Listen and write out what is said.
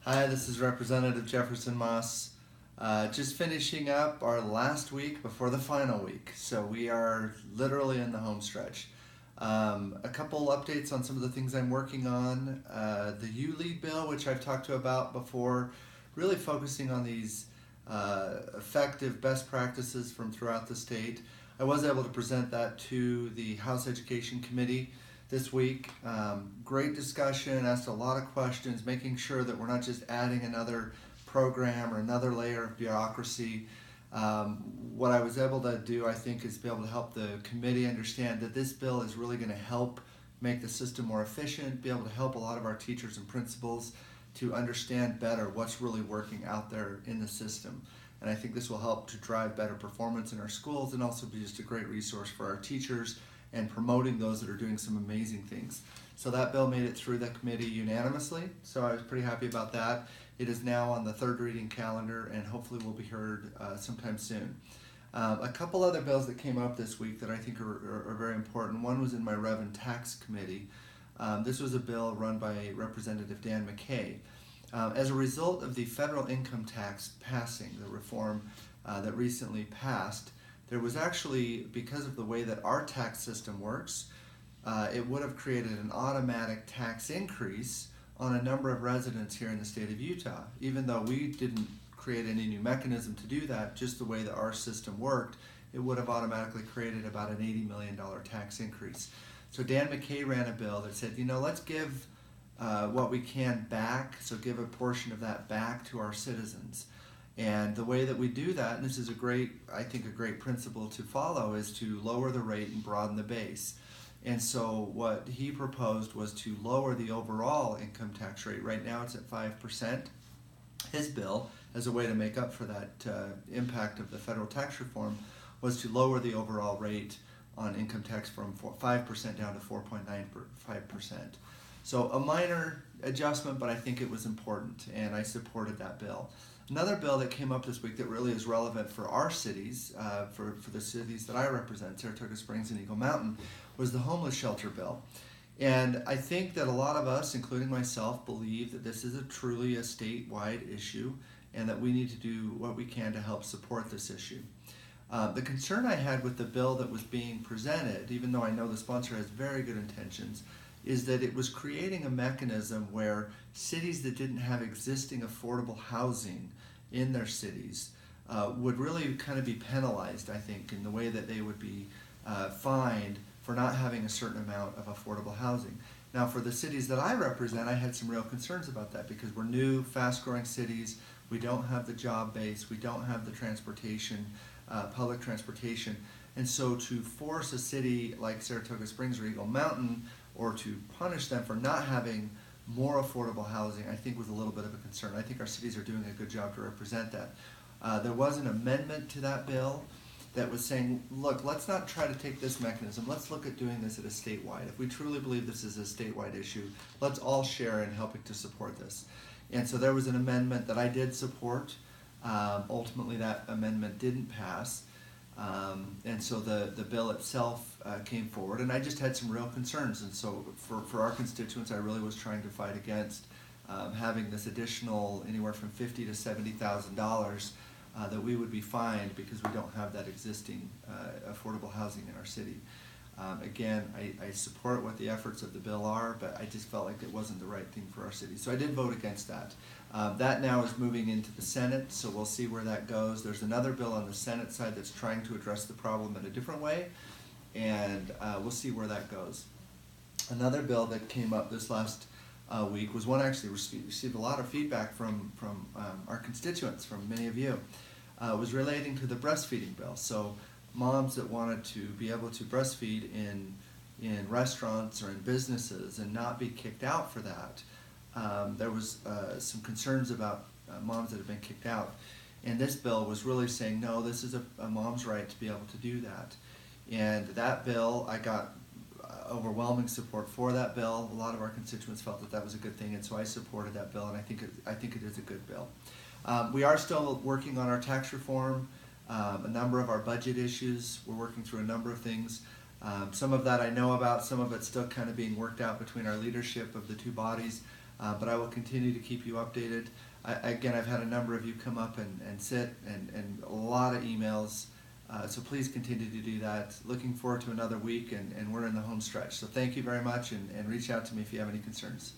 Hi, this is Representative Jefferson Moss. Just finishing up our last week before the final week, so we are literally in the home stretch. A couple updates on some of the things I'm working on. The U-Lead bill, which I've talked to about before, really focusing on these effective best practices from throughout the state. I was able to present that to the House Education Committee this week. Great discussion, asked a lot of questions, making sure that we're not just adding another program or another layer of bureaucracy. What I was able to do, I think, is be able to help the committee understand that this bill is really going to help make the system more efficient, be able to help a lot of our teachers and principals to understand better what's really working out there in the system. And I think this will help to drive better performance in our schools and also be just a great resource for our teachers and promoting those that are doing some amazing things. So that bill made it through the committee unanimously, so I was pretty happy about that. It is now on the third reading calendar and hopefully will be heard sometime soon. A couple other bills that came up this week that I think are very important. One was in my Rev and Tax Committee. This was a bill run by Representative Dan McKay. As a result of the federal income tax passing, the reform that recently passed, there was actually, because of the way that our tax system works, it would have created an automatic tax increase on a number of residents here in the state of Utah. Even though we didn't create any new mechanism to do that, just the way that our system worked, it would have automatically created about an $80 million tax increase. So Dan McKay ran a bill that said, let's give what we can back, so give a portion of that back to our citizens. And the way that we do that, and this is a great principle to follow, is to lower the rate and broaden the base. And so what he proposed was to lower the overall income tax rate. Right now it's at 5%. His bill, as a way to make up for that impact of the federal tax reform, was to lower the overall rate on income tax from 5% down to 4.95%. So a minor adjustment, but I think it was important, and I supported that bill. Another bill that came up this week that really is relevant for our cities, for the cities that I represent, Saratoga Springs and Eagle Mountain, was the homeless shelter bill. And I think that a lot of us, including myself, believe that this is truly a statewide issue and that we need to do what we can to help support this issue. The concern I had with the bill that was being presented, even though I know the sponsor has very good intentions, is that it was creating a mechanism where cities that didn't have existing affordable housing in their cities would really kind of be penalized, I think, in the way that they would be fined for not having a certain amount of affordable housing. Now, for the cities that I represent, I had some real concerns about that because we're new, fast-growing cities. We don't have the job base. We don't have the transportation, public transportation. And so to force a city like Saratoga Springs or Eagle Mountain, or to punish them for not having more affordable housing, I think was a little bit of a concern. I think our cities are doing a good job to represent that. There was an amendment to that bill that was saying, look, let's not try to take this mechanism. Let's look at doing this at a statewide. If we truly believe this is a statewide issue, let's all share in helping to support this. And so there was an amendment that I did support. Ultimately, that amendment didn't pass. And so the bill itself came forward, and I just had some real concerns. And so for our constituents, I really was trying to fight against having this additional anywhere from $50,000 to $70,000 that we would be fined because we don't have that existing affordable housing in our city. Again, I support what the efforts of the bill are, but I just felt like it wasn't the right thing for our city. So I did vote against that. That now is moving into the Senate, so we'll see where that goes. There's another bill on the Senate side that's trying to address the problem in a different way, and we'll see where that goes. Another bill that came up this last week was one I actually received a lot of feedback from our constituents, from many of you. Was relating to the breastfeeding bill. So moms that wanted to be able to breastfeed in restaurants or in businesses and not be kicked out for that. There was some concerns about moms that have been kicked out. And this bill was really saying, no, this is a mom's right to be able to do that. And that bill, I got overwhelming support for that bill. A lot of our constituents felt that that was a good thing, and so I supported that bill, and I think it is a good bill. We are still working on our tax reform, a number of our budget issues. We're working through a number of things. Some of that I know about, some of it's still kind of being worked out between our leadership of the two bodies. but I will continue to keep you updated. Again, I've had a number of you come up and sit, and a lot of emails. So please continue to do that. Looking forward to another week, and we're in the home stretch. So thank you very much, and reach out to me if you have any concerns.